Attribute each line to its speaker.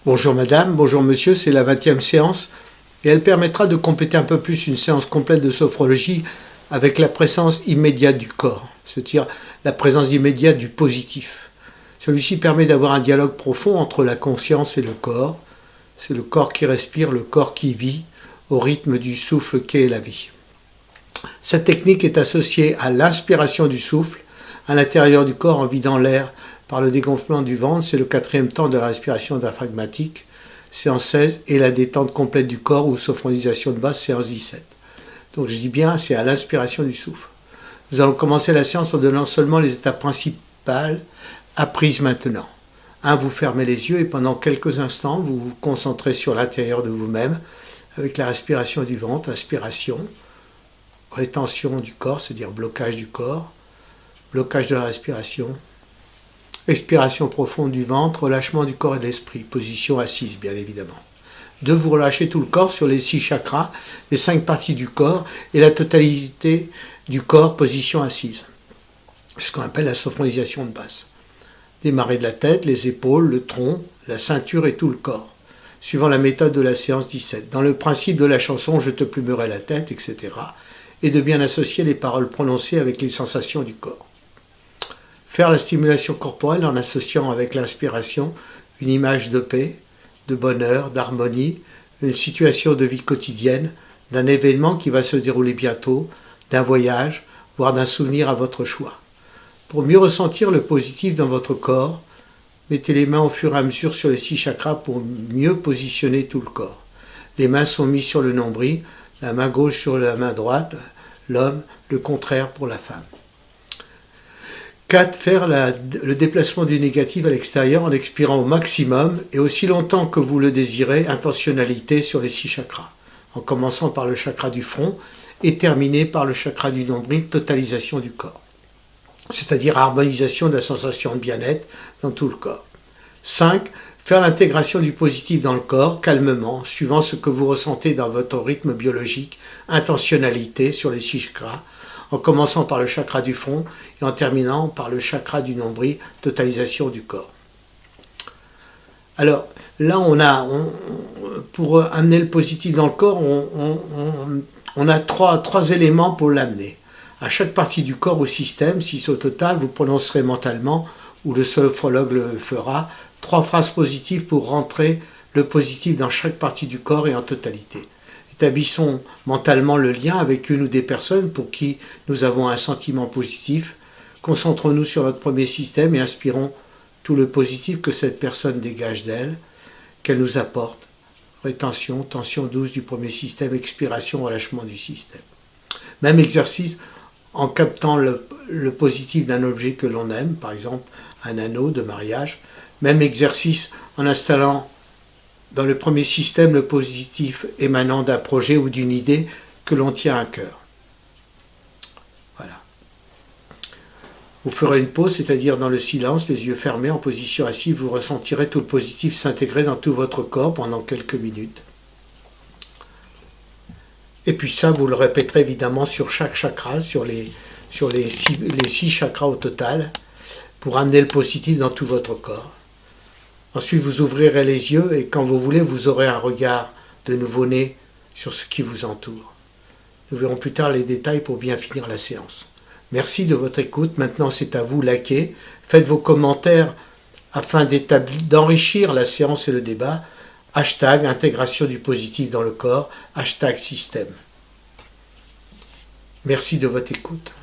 Speaker 1: Bonjour madame, bonjour monsieur, c'est la 20e séance et elle permettra de compléter un peu plus une séance complète de sophrologie avec la présence immédiate du corps, c'est-à-dire la présence immédiate du positif. Celui-ci permet d'avoir un dialogue profond entre la conscience et le corps. C'est le corps qui respire, le corps qui vit, au rythme du souffle qu'est la vie. Cette technique est associée à l'inspiration du souffle à l'intérieur du corps en vidant l'air par le dégonflement du ventre. C'est le 4e temps de la respiration diaphragmatique, séance 16, et la détente complète du corps ou sophronisation de base, séance 17. Donc je dis bien, c'est à l'inspiration du souffle. Nous allons commencer la séance en donnant seulement les étapes principales apprises maintenant. 1. Vous fermez les yeux et pendant quelques instants, vous vous concentrez sur l'intérieur de vous-même avec la respiration du ventre, inspiration, rétention du corps, c'est-à-dire blocage du corps, blocage de la respiration, expiration profonde du ventre, relâchement du corps et de l'esprit, position assise bien évidemment. 2. Vous relâchez tout le corps sur les 6 chakras, les 5 parties du corps et la totalité du corps, position assise. Ce qu'on appelle la sophronisation de base. Démarrez de la tête, les épaules, le tronc, la ceinture et tout le corps, suivant la méthode de la séance 17. Dans le principe de la chanson « Je te plumerai la tête », etc. et de bien associer les paroles prononcées avec les sensations du corps. Faire la stimulation corporelle en associant avec l'inspiration une image de paix, de bonheur, d'harmonie, une situation de vie quotidienne, d'un événement qui va se dérouler bientôt, d'un voyage, voire d'un souvenir à votre choix. Pour mieux ressentir le positif dans votre corps, mettez les mains au fur et à mesure sur les 6 chakras pour mieux positionner tout le corps. Les mains sont mises sur le nombril, la main gauche sur la main droite, l'homme, le contraire pour la femme. 4. Faire le déplacement du négatif à l'extérieur en expirant au maximum et aussi longtemps que vous le désirez, intentionnalité sur les 6 chakras, en commençant par le chakra du front et terminé par le chakra du nombril, totalisation du corps, c'est-à-dire harmonisation de la sensation de bien-être dans tout le corps. 5. Faire l'intégration du positif dans le corps, calmement, suivant ce que vous ressentez dans votre rythme biologique, intentionnalité sur les 6 chakras, en commençant par le chakra du front et en terminant par le chakra du nombril, totalisation du corps. Alors, là, pour amener le positif dans le corps, on a trois éléments pour l'amener. À chaque partie du corps ou système, 6 au total, vous prononcerez mentalement, ou le sophrologue le fera, 3 phrases positives pour rentrer le positif dans chaque partie du corps et en totalité. Établissons mentalement le lien avec une ou des personnes pour qui nous avons un sentiment positif. Concentrons-nous sur notre premier système et inspirons tout le positif que cette personne dégage d'elle, qu'elle nous apporte. Rétention, tension douce du premier système, expiration, relâchement du système. Même exercice en captant le positif d'un objet que l'on aime, par exemple un anneau de mariage. Même exercice en installant dans le premier système le positif émanant d'un projet ou d'une idée que l'on tient à cœur. Voilà. Vous ferez une pause, c'est-à-dire dans le silence, les yeux fermés, en position assise, vous ressentirez tout le positif s'intégrer dans tout votre corps pendant quelques minutes. Et puis ça, vous le répéterez évidemment sur chaque chakra, sur les 6 chakras au total, pour amener le positif dans tout votre corps. Ensuite, vous ouvrirez les yeux et quand vous voulez, vous aurez un regard de nouveau-né sur ce qui vous entoure. Nous verrons plus tard les détails pour bien finir la séance. Merci de votre écoute. Maintenant, c'est à vous, likez. Faites vos commentaires afin d'enrichir la séance et le débat. Hashtag intégration du positif dans le corps. Hashtag système. Merci de votre écoute.